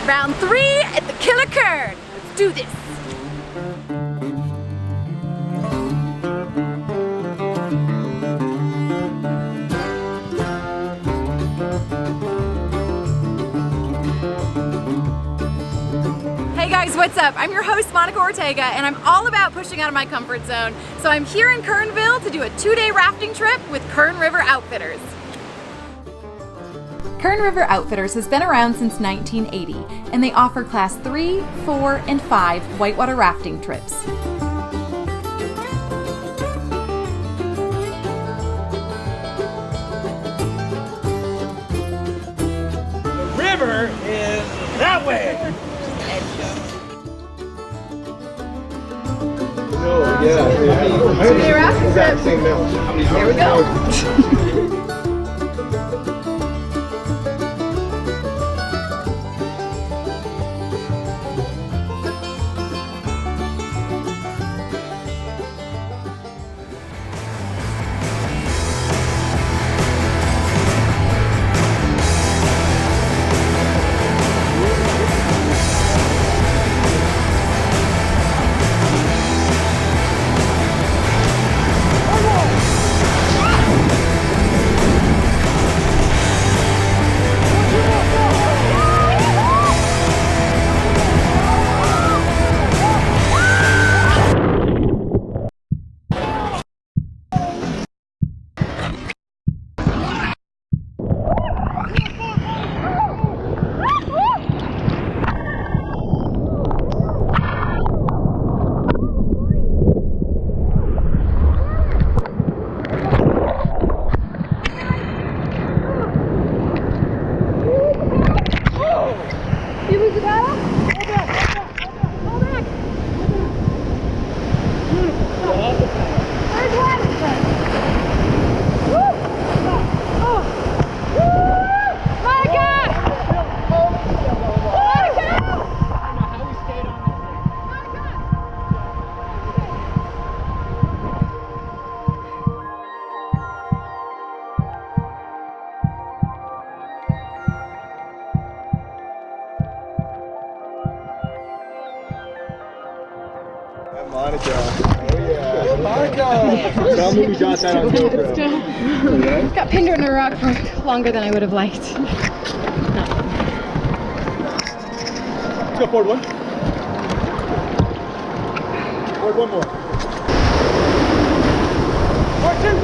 Round 3 at the Killer Kern. Let's do this. Hey guys, what's up? I'm your host, Monica Ortega, and I'm all about pushing out of my comfort zone. So I'm here in Kernville to do a 2-day rafting trip with Kern River Outfitters. Kern River Outfitters has been around since 1980, and they offer Class 3, 4, and 5 whitewater rafting trips. The river is that way! No, yeah. Two-day rafting trip. Same mountain. Here we go. Monica. Oh yeah. Monica! Tell me we got that on GoPro. Got pinned under a rock for longer than I would have liked. Let's go forward one. Forward one more. Forward two.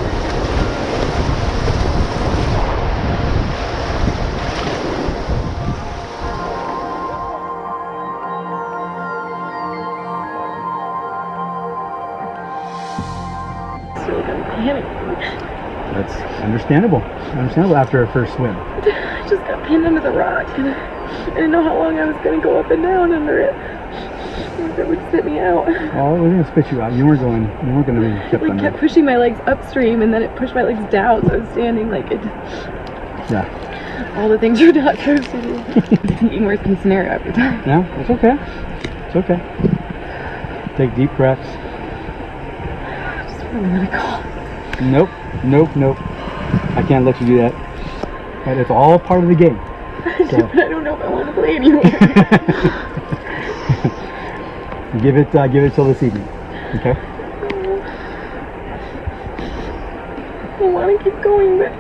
That's understandable. Understandable after a first swim. I just got pinned under the rock and I didn't know how long I was going to go up and down under it. It would spit me out. Oh, we're gonna spit you out. You weren't going to be kept It under. kept pushing my legs upstream and then it pushed my legs down, so I was standing like it. Yeah. All the things you're not supposed to do. Thinking worst case scenario every time. Yeah, it's okay. It's okay. Take deep breaths. I just want to let it go. Nope. Nope. I can't let you do that. But it's all part of the game. So. But I don't know if I want to play anymore. Give it till this evening. Okay. I want to keep going, but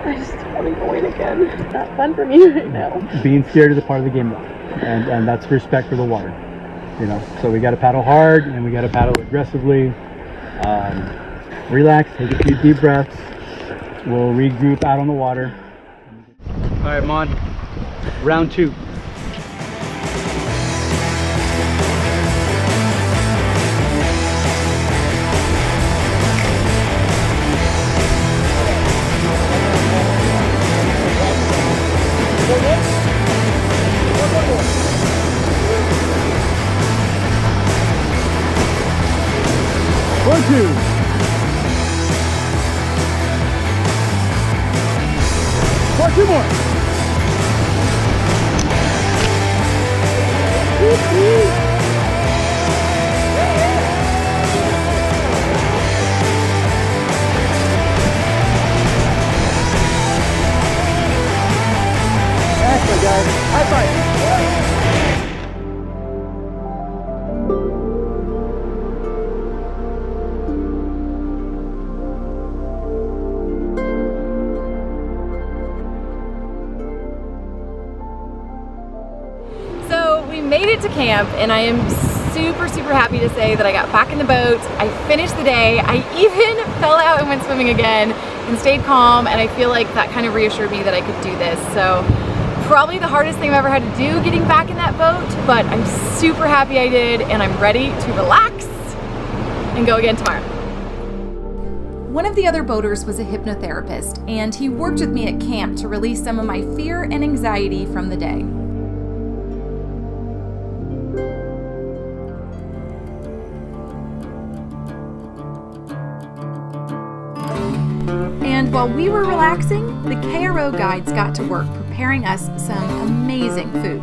I just want to go in again. It's not fun for me right now. Being scared is a part of the game, though, and that's respect for the water. You know, so we got to paddle hard and we got to paddle aggressively. Relax, take a few deep breaths. We'll regroup out on the water. All right, Mon. Round 2. One, two. One, two more. to camp, and I am super happy to say that I got back in the boat. I finished the day. I even fell out and went swimming again and stayed calm, and I feel like that kind of reassured me that I could do this. So probably the hardest thing I've ever had to do getting back in that boat, but I'm super happy I did, and I'm ready to relax and go again tomorrow. One of the other boaters was a hypnotherapist, and he worked with me at camp to release some of my fear and anxiety from the day. And while we were relaxing, the KRO guides got to work preparing us some amazing food.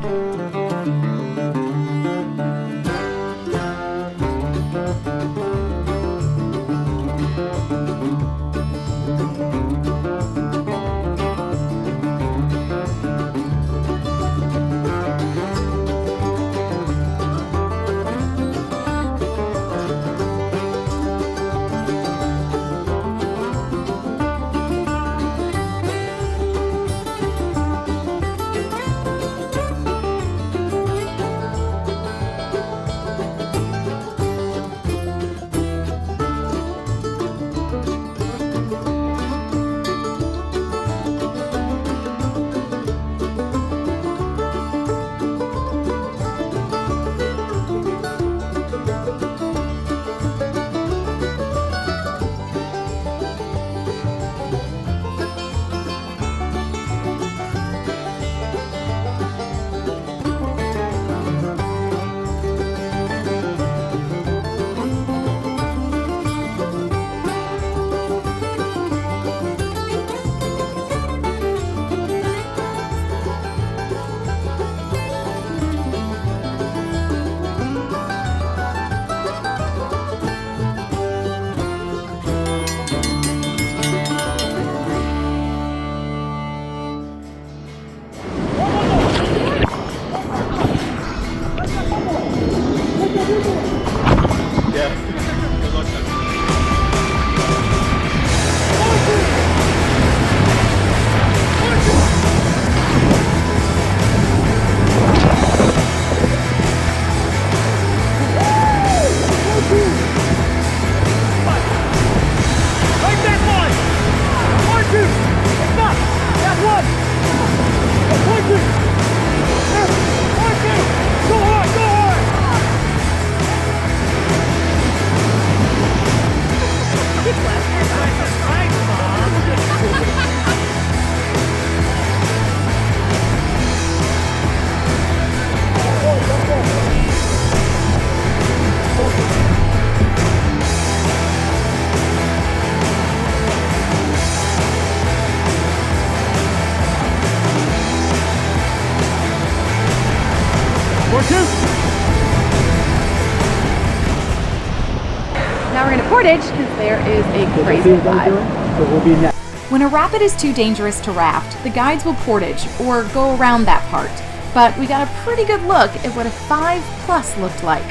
Now we're going to Portage because there is a crazy vibe. When a rapid is too dangerous to raft, the guides will portage or go around that part. But we got a pretty good look at what a 5+ looked like.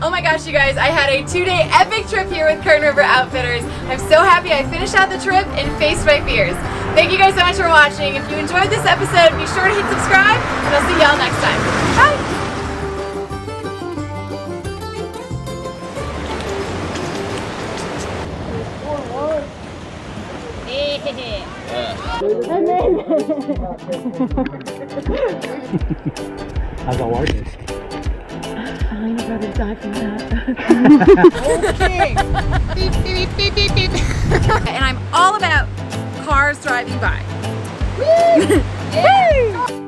Oh my gosh, you guys, I had a 2-day epic trip here with Kern River Outfitters. I'm so happy I finished out the trip and faced my fears. Thank you guys so much for watching. If you enjoyed this episode, be sure to hit subscribe, and I'll see y'all next time. Bye! How's that working? I'd rather die from that. Beep, beep, beep, beep, beep. And I'm all about cars driving by. Woo! Yeah.